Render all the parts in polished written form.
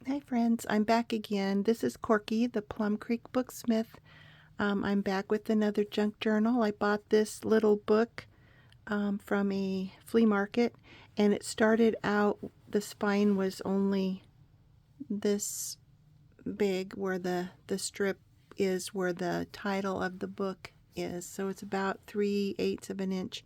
Hi friends, I'm back again. This is Corky, the Plum Creek Booksmith. I'm back with another junk journal. I bought this little book from a flea market, and it started out, the spine was only this big where the strip is where the title of the book is. So it's about 3/8 of an inch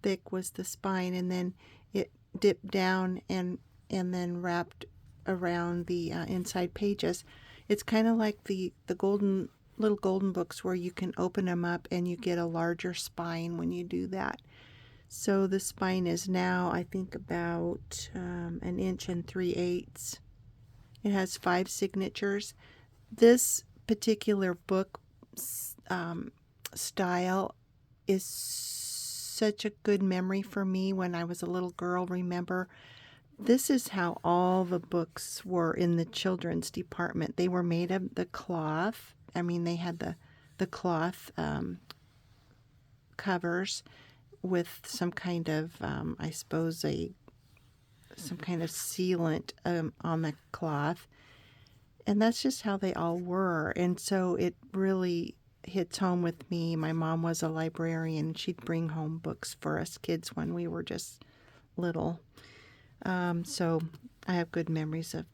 thick was the spine, and then it dipped down and then wrapped around the inside pages. It's kind of like the golden little golden books where you can open them up and you get a larger spine when you do that. So the spine is now, I think, about 1 3/8 inches. It has 5 signatures. This particular book style is such a good memory for me when I was a little girl. Remember, this is how all the books were in the children's department. They were made of the cloth. I mean, they had the cloth covers with some kind of, I suppose, some kind of sealant on the cloth. And that's just how they all were. And so it really hits home with me. My mom was a librarian. She'd bring home books for us kids when we were just little. So I have good memories of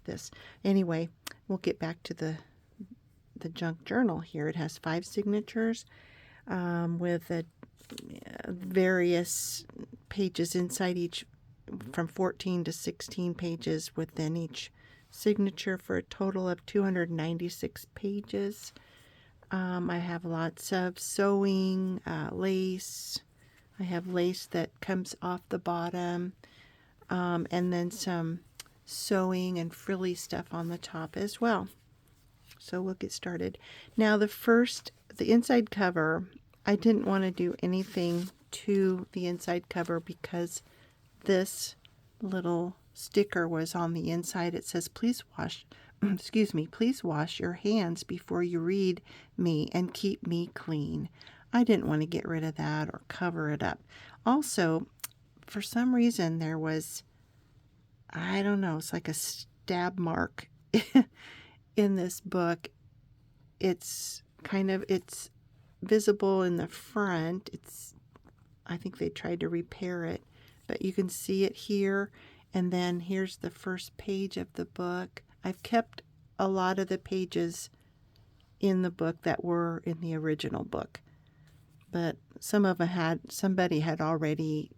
this. Anyway, we'll get back to the junk journal here. It has 5 signatures with various pages inside each, from 14 to 16 pages within each signature, for a total of 296 pages. I have lots of sewing, lace. I have lace that comes off the bottom, and then some sewing and frilly stuff on the top as well. So we'll get started. Now the inside cover, I didn't want to do anything to the inside cover because this little sticker was on the inside. It says, please wash your hands before you read me and keep me clean. I didn't want to get rid of that or cover it up. Also, for some reason there was, I don't know, it's like a stab mark in this book. It's visible in the front. I think they tried to repair it, but you can see it here. And then here's the first page of the book. I've kept a lot of the pages in the book that were in the original book, but somebody had already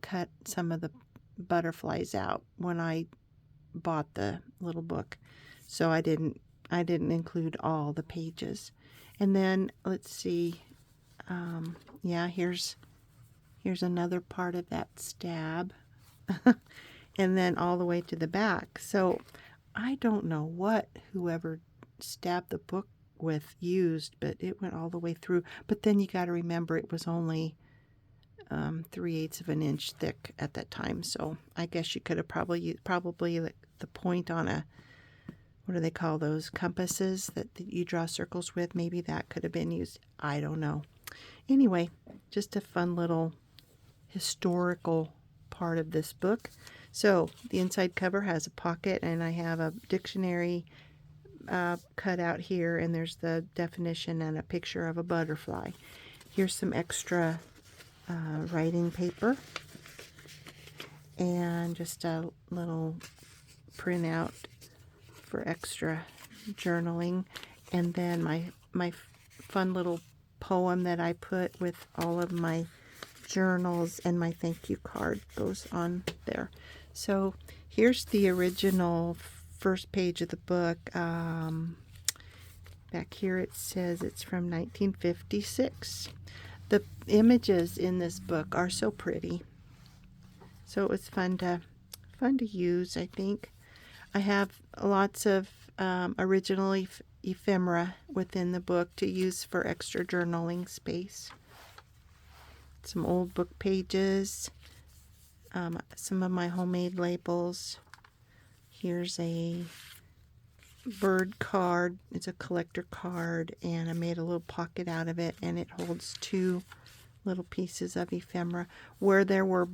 cut some of the butterflies out when I bought the little book, so I didn't include all the pages. And then let's see, here's another part of that stab. And then all the way to the back. So I don't know what whoever stabbed the book with used, but it went all the way through. But then you got to remember it was only 3/8 of an inch thick at that time. So I guess you could have probably the point on a, what do they call those, compasses that you draw circles with? Maybe that could have been used. I don't know. Anyway, just a fun little historical part of this book. So the inside cover has a pocket, and I have a dictionary cut out here, and there's the definition and a picture of a butterfly. Here's some extra writing paper and just a little printout for extra journaling, and then my fun little poem that I put with all of my journals, and my thank you card goes on there. So here's the original first page of the book. Back here it says it's from 1956. The images in this book are so pretty, so it was fun to use, I think. I have lots of original ephemera within the book to use for extra journaling space. Some old book pages, some of my homemade labels. Here's a bird card. It's a collector card, and I made a little pocket out of it, and it holds 2 little pieces of ephemera. Where there were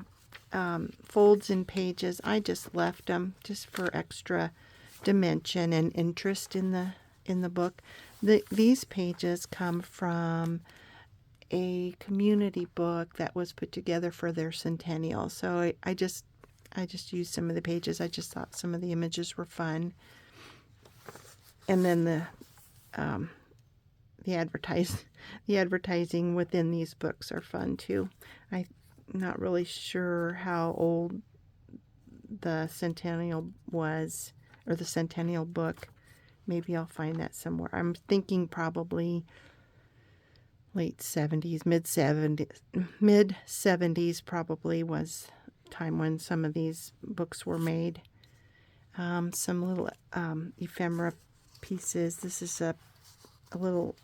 folds in pages. I just left them just for extra dimension and interest in the book. These pages come from a community book that was put together for their centennial. So I just used some of the pages. I just thought some of the images were fun. And then the advertising within these books are fun too. I'm not really sure how old the centennial was, or the centennial book. Maybe I'll find that somewhere. I'm thinking probably late 70s, mid 70s probably was time when some of these books were made. Some little ephemera pieces. This is a little,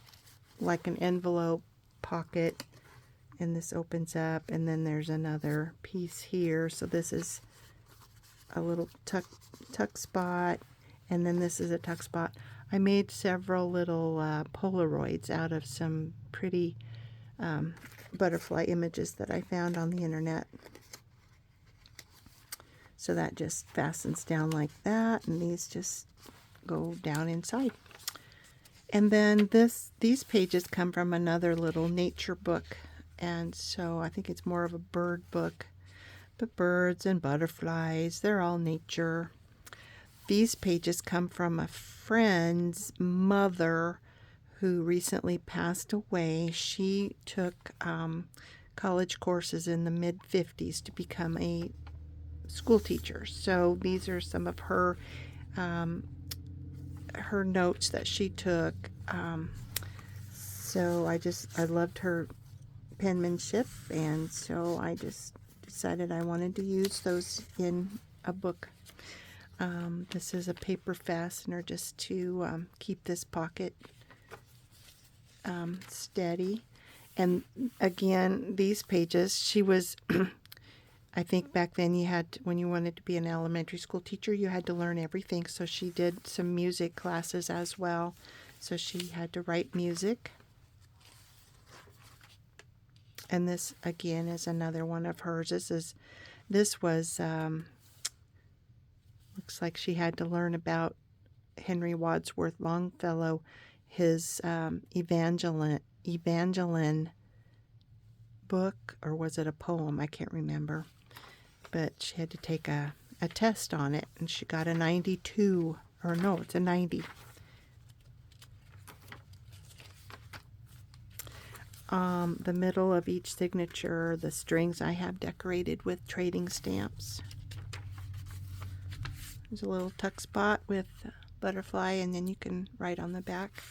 like an envelope pocket, and this opens up, and then there's another piece here. So this is a little tuck spot, and then this is a tuck spot. I made several little Polaroids out of some pretty butterfly images that I found on the internet. So that just fastens down like that, and these just go down inside. And then these pages come from another little nature book, and so I think it's more of a bird book. But birds and butterflies, they're all nature. These pages come from a friend's mother who recently passed away. She took college courses in the mid-50s to become a school teacher. So these are some of her notes that she took. So I loved her penmanship, and so I just decided I wanted to use those in a book. This is a paper fastener just to keep this pocket steady. And again, these pages, she was, I think back then when you wanted to be an elementary school teacher, you had to learn everything. So she did some music classes as well. So she had to write music. And this again is another one of hers. This was looks like she had to learn about Henry Wadsworth Longfellow, his Evangeline book, or was it a poem? I can't remember. But she had to take a test on it, and she got a 92, or no, it's a 90. The middle of each signature, the strings I have decorated with trading stamps. There's a little tuck spot with butterfly, and then you can write on the back.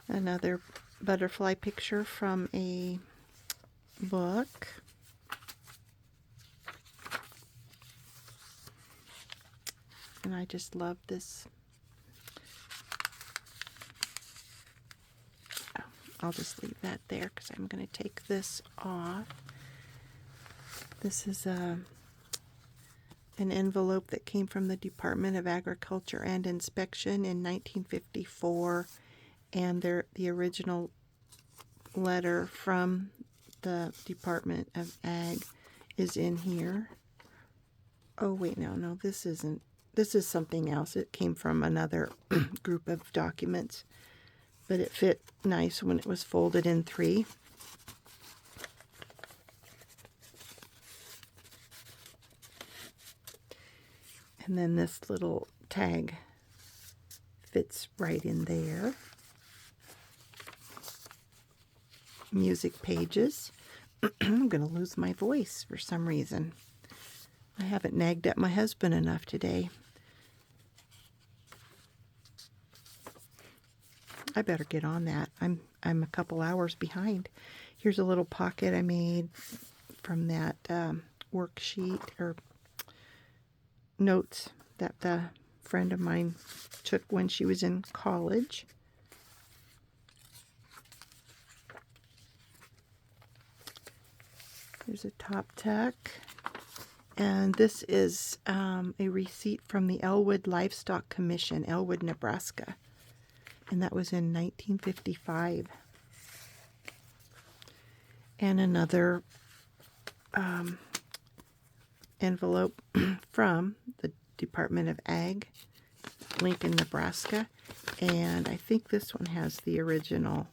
Another butterfly picture from a book. And I just love this. Oh, I'll just leave that there because I'm going to take this off. This is an envelope that came from the Department of Agriculture and Inspection in 1954. And the original letter from the Department of Ag is in here. Oh, wait, no, this isn't. This is something else. It came from another group of documents, but it fit nice when it was folded in 3. And then this little tag fits right in there. Music pages. I'm going to lose my voice for some reason. I haven't nagged at my husband enough today. I better get on that. I'm a couple hours behind. Here's a little pocket I made from that worksheet or notes that the friend of mine took when she was in college. There's a top tuck. And this is a receipt from the Elwood Livestock Commission, Elwood, Nebraska. and that was in 1955. And another envelope from the Department of Ag, Lincoln, Nebraska. And I think this one has the original.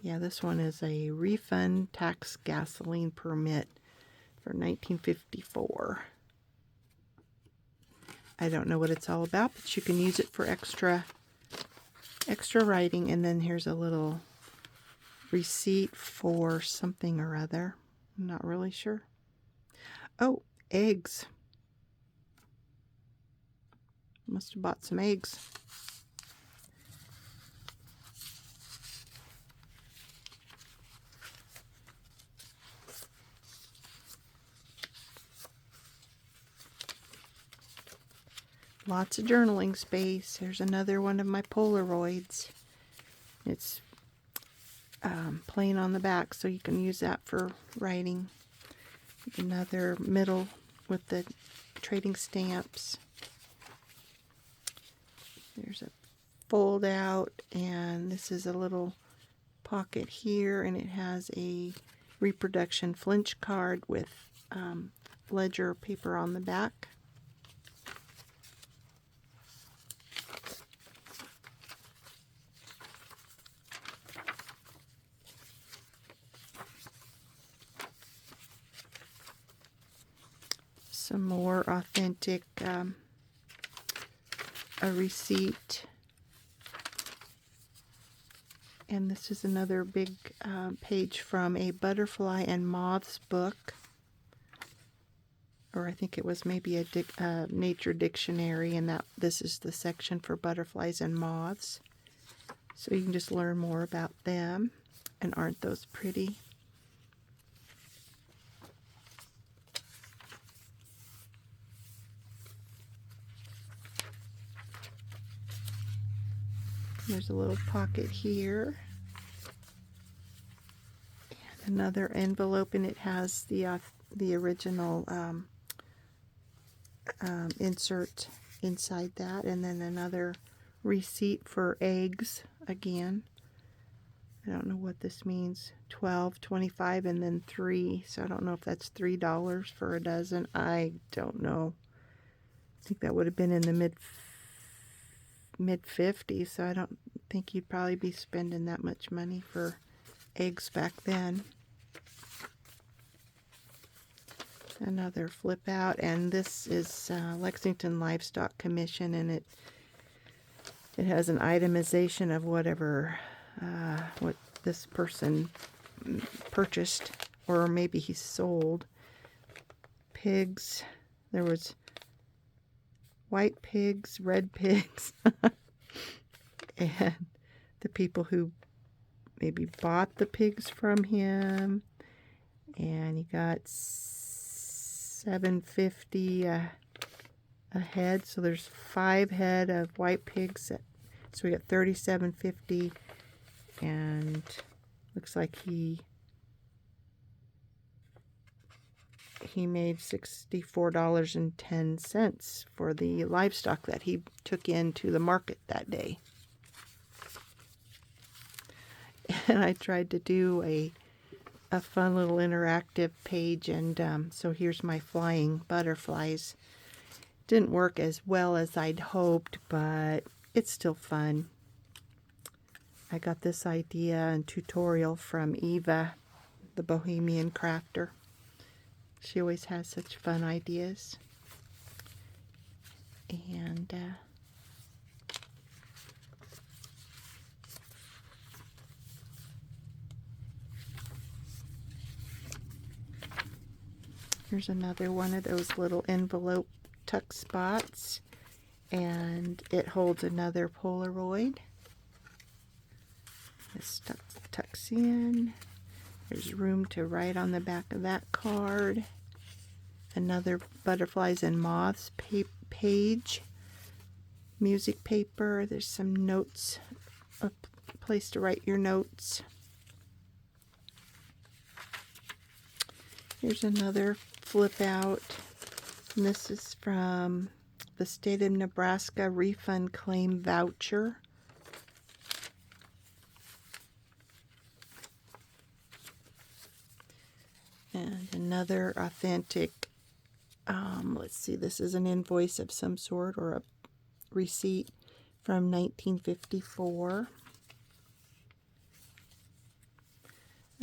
Yeah, this one is a refund tax gasoline permit for 1954. I don't know what it's all about, but you can use it for extra writing. And then here's a little receipt for something or other. I'm not really sure. Oh, eggs. Must have bought some eggs. Lots of journaling space. There's another one of my Polaroids. It's plain on the back, so you can use that for writing. Another middle with the trading stamps. There's a fold out, and this is a little pocket here, and it has a reproduction flinch card with ledger paper on the back. Some more authentic, a receipt. And this is another big page from a Butterfly and Moths book. Or I think it was maybe a nature dictionary, and this is the section for butterflies and moths. So you can just learn more about them. And aren't those pretty? There's a little pocket here. And another envelope, and it has the original insert inside that. And then another receipt for eggs again. I don't know what this means. 12, 25, and then 3. So I don't know if that's $3 for a dozen. I don't know. I think that would have been in the mid 50s, so I don't think you'd probably be spending that much money for eggs back then. Another flip out, and this is Lexington Livestock Commission, and it has an itemization of whatever what this person purchased, or maybe he sold. Pigs. There was white pigs, red pigs, and the people who maybe bought the pigs from him, and he got $7.50 a head. So there's 5 head of white pigs, so we got $37.50, and looks like he made $64.10 for the livestock that he took into the market that day. And I tried to do a fun little interactive page, and so here's my flying butterflies. Didn't work as well as I'd hoped, but it's still fun. I got this idea and tutorial from Eva, the Bohemian Crafter. She always has such fun ideas. And here's another one of those little envelope tuck spots, and it holds another Polaroid. This tucks in. There's room to write on the back of that card. Another Butterflies and Moths page. Music paper. There's some notes, a place to write your notes. Here's another flip out. And this is from the state of Nebraska refund claim voucher And another authentic, let's see, this is an invoice of some sort or a receipt from 1954.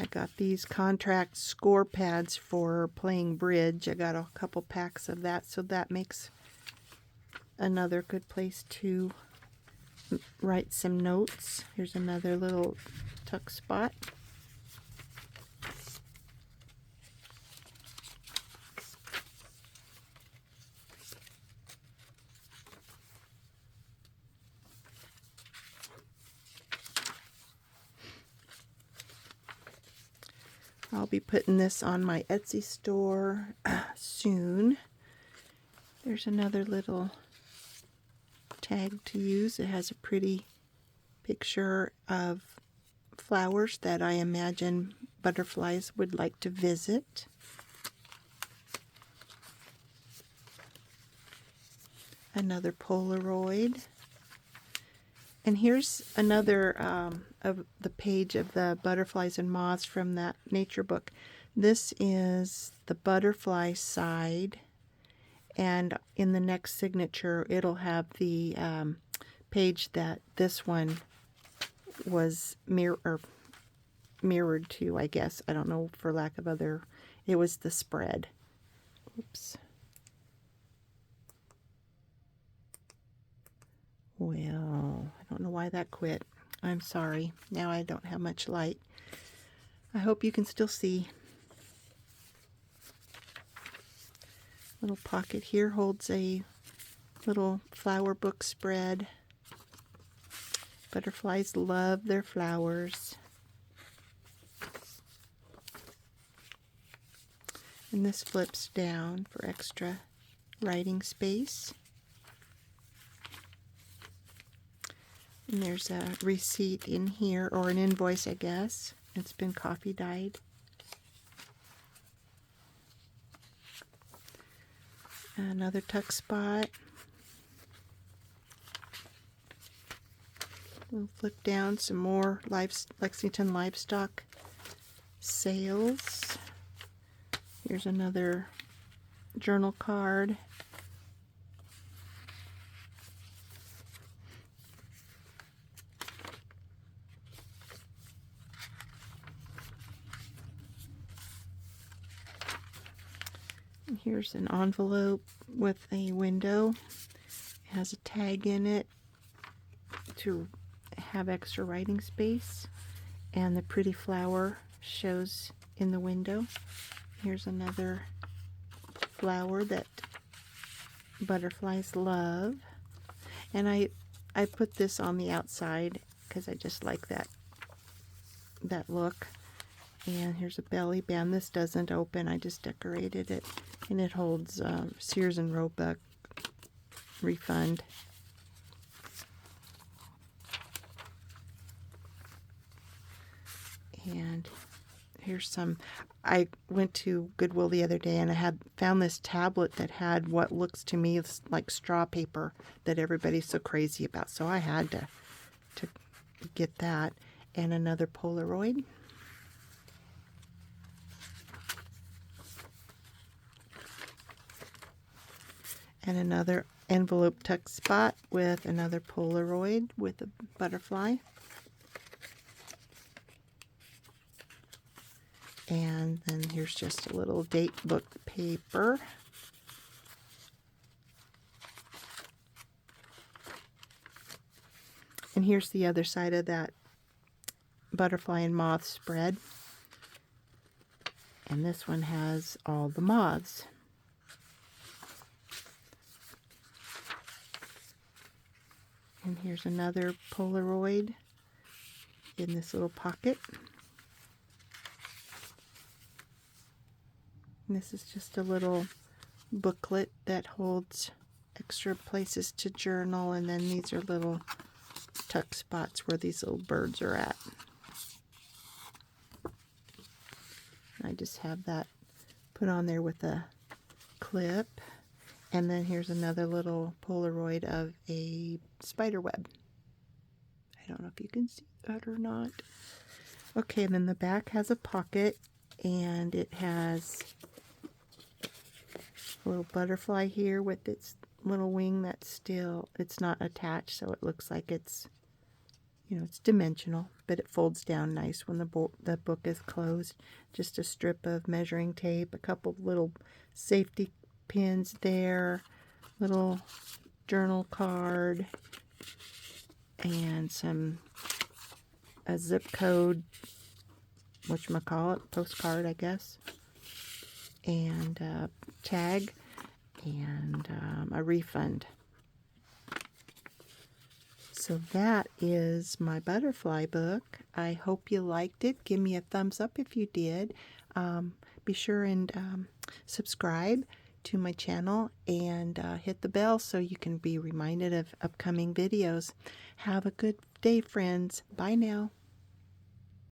I got these contract score pads for playing bridge. I got a couple packs of that, so that makes another good place to write some notes. Here's another little tuck spot. I'll be putting this on my Etsy store soon. There's another little tag to use. It has a pretty picture of flowers that I imagine butterflies would like to visit. Another Polaroid. And here's another of the page of the butterflies and moths from that nature book. This is the butterfly side, and in the next signature it'll have the page that this one was mirrored to, I guess. I don't know, for lack of other, it was the spread. Oops. Well, I don't know why that quit. I'm sorry. Now I don't have much light. I hope you can still see. Little pocket here holds a little flower book spread. Butterflies love their flowers. And this flips down for extra writing space. And there's a receipt in here, or an invoice, I guess. It's been coffee dyed. Another tuck spot. We'll flip down some more Lexington livestock sales. Here's another journal card. And here's an envelope with a window. It has a tag in it to have extra writing space, and the pretty flower shows in the window. Here's another flower that butterflies love, and I put this on the outside because I just like that look. And here's a belly band. This doesn't open, I just decorated it, and it holds Sears and Roebuck refund. And here's some. I went to Goodwill the other day and I found this tablet that had what looks to me like straw paper that everybody's so crazy about. So I had to get that. And another Polaroid. And another envelope tuck spot with another Polaroid with a butterfly. And then here's just a little date book paper. And here's the other side of that butterfly and moth spread. And this one has all the moths. And here's another Polaroid in this little pocket. And this is just a little booklet that holds extra places to journal, and then these are little tuck spots where these little birds are at. I just have that put on there with a clip. And then here's another little Polaroid of a spider web. I don't know if you can see that or not. Okay, and then the back has a pocket, and it has a little butterfly here with its little wing that's still, it's not attached, so it looks like it's, you know, it's dimensional, but it folds down nice when the book is closed. Just a strip of measuring tape, a couple little safety pins there, little journal card, and a zip code, whatchamacallit, postcard, I guess, and a tag, and a refund. So that is my butterfly book. I hope you liked it. Give me a thumbs up if you did. Be sure and subscribe to my channel and hit the bell so you can be reminded of upcoming videos. Have a good day, friends. Bye now.